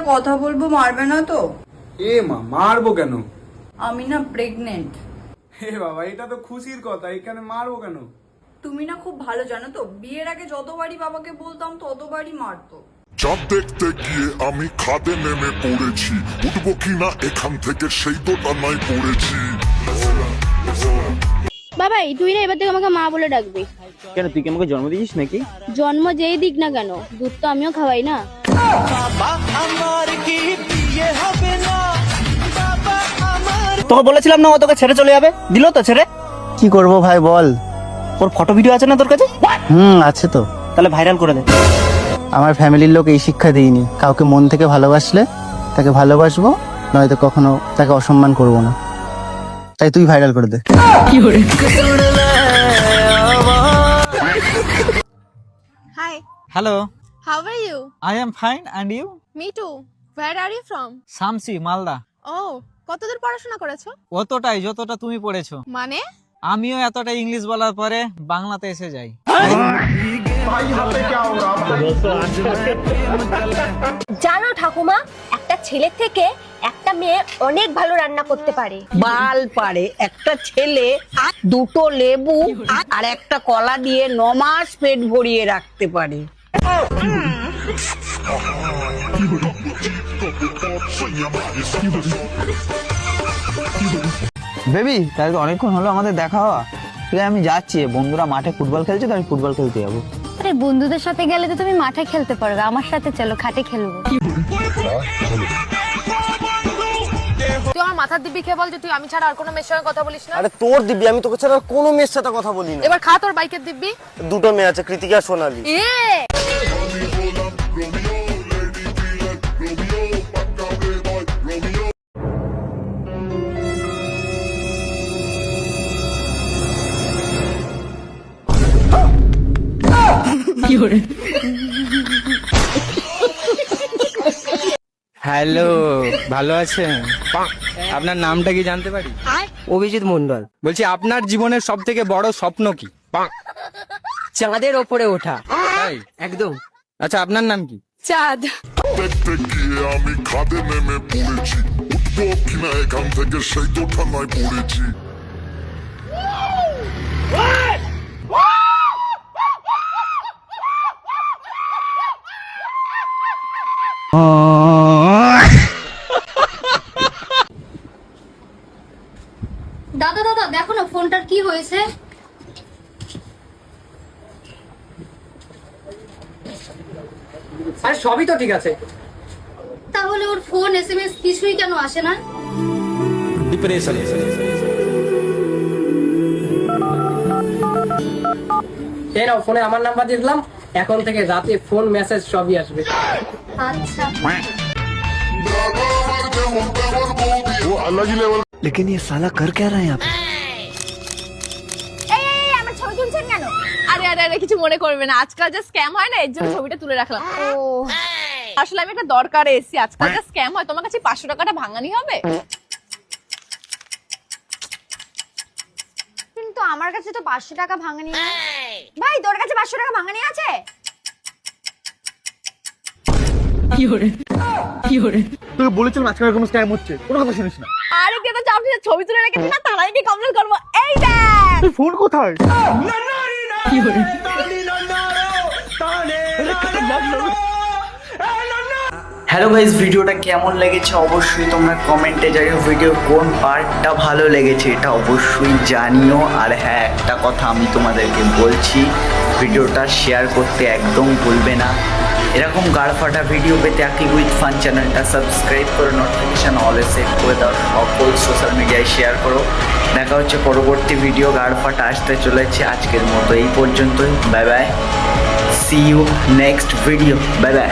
কথা বলবো, মারবে না তো? এ মা, মারবো কেন? আমি না প্রেগনেন্ট। হে বাবা, এটা তো খুশির কথা, এখানে মারবো কেন? তুমি না খুব ভালো জানো তো, বিয়ের আগে যতবারই বাবাকে বলতাম ততবারই মারতো। চাঁদ দেখতে গিয়ে আমি খাদে নেমে পড়েছি, উঠবো কিনা এখান থেকে সেই তো টানায় পড়েছি। বাবাই তুই না এবার থেকে আমাকে মা বলে ডাকবি। কেন, তুই কি আমাকে জন্ম দিয়েছিস নাকি? জন্ম যেই দিক না কেন, দুধ তো আমিও খাওয়াই না। তোকে বলেছিলাম না ও তোকে ছেড়ে চলে যাবে, দিল তো ছেড়ে। কি করব ভাই বল? ওর ফটো ভিডিও আছে না তোর কাছে? আছে তো। তাহলে ভাইরাল করে দে। আমার ফ্যামিলির লোক এই শিক্ষা দেয়নি, কাউকে মন থেকে ভালোবাসলে তাকে ভালোবাসবো, নয়তো কখনো তাকে অসম্মান করব না। তাই তুই ভাইরাল করে দে। Hi, Hello, how are you? I am fine and you? Me too. Where are you from? Samsi, Malda. Oh, কতদূর পড়াশোনা করেছো? অতটাই যতটা তুমি পড়েছো। মানে? আমিও এতটা ইংলিশ বলার পরে বাংলাতে এসে যাই। জানো ঠাকুমা, একটা ছেলে থেকে একটা মেয়ে অনেক ভালো রান্না করতে পারে। বাল পারে একটা ছেলে দুটো লেবু আর একটা কলা দিয়ে 9 মাস পেট ভরিয়ে রাখতে পারে। বেবি, তাহলে তো অনেকক্ষণ হলো আমাদের দেখা হওয়া। ঠিক আছে, আমি যাচ্ছি, বন্ধুরা মাঠে ফুটবল খেলছে তো আমি ফুটবল খেলতে যাবো। আরে বন্ধুদের সাথে গেলে তো তুমি মাঠে খেলতে পারবে, আমার সাথে চলো খাটে খেলবো। তুই আমার মাথার দিব্যি খেয়ে বল যে তুই আমি ছাড়া আর কোনো মেয়ের সঙ্গে কথা বলিস না। আরে তোর দিব্যি, আমি তোকে ছাড়া আর কোনো মেয়ের সাথে কথা বলি না। এবার খা তোর বাইকের দিব্যি। দুটো মেয়ে আছে, কৃতিকা সোনালী। হ্যালো, ভালো আছেন? আপনার নামটা কি জানতে পারি? অভিজিৎ মন্ডল। বলছি আপনার জীবনের সব থেকে বড় স্বপ্ন কি? চাঁদের ওপরে ওঠা। তাই? একদম। আচ্ছা, আপনার নাম কি? চাঁদ। দেখতে গিয়ে আমি খাদে নেমে পড়েছি, উঠবো কিনা এখান থেকে সেই তো টানায় পড়েছি। দাদা দাদা দেখো না ফোনটার কি হয়েছে। আরে সবই তো ঠিক আছে। তাহলে ওর ফোন SMS কিছুই কেন আসে না? ডিপ্রেশন। এই নাও, ফোনে আমার নাম্বার দিয়ে দিলাম, এখন থেকে রাতে ফোন মেসেজ সবই আসবে। আচ্ছা। लेकिन ये साला कर क्या रहा है यहाँ पे? এই আমার ছবি তুলছেন কেন? আরে আরে আরে কিছু মনে করবে না, আজকাল যা স্ক্যাম হয় না এর জন্য ছবিটা তুলে রাখলাম। ও আসলে আমি একটা দরকারে এসেছি, আজকাল যা স্ক্যাম হয়, তোমার কাছে 500 টাকাটা ভাঙানি হবে? কিন্তু আমার কাছে তো 500 টাকা ভাঙানি নেই। ভাই তোর কাছে 500 টাকা ভাঙানি আছে? তোকে বলেছিলাম আজকাল কোনো স্ক্যাম হচ্ছে, কোনো কথা শুনিস না। আরে কে তো চাপনি ছবি তুলে রেখেছি না, তারাই কি কমপ্লেন করব। এই দেখ তুই ফোন কোথায়? হ্যালো গাইস, ভিডিওটা কেমন লেগেছে অবশ্যই তোমরা কমেন্টে জানিও। ভিডিও কোন পার্টটা ভালো লেগেছে এটা অবশ্যই জানিও। আর হ্যাঁ, একটা কথা আমি তোমাদেরকে বলছি, ভিডিওটা শেয়ার করতে একদম ভুলবে না। এরকম গাড়ফাটা ভিডিও পেতে আকিব উইথ ফান চ্যানেলটা সাবস্ক্রাইব করে নোটিফিকেশান অলে সেট করে দাও, সকল সোশ্যাল মিডিয়ায় শেয়ার করো। দেখা হচ্ছে পরবর্তী ভিডিও, গাড়ফাটা আসতে চলেছে। আজকের মতো এই পর্যন্তই, bye bye, see you next video, bye by.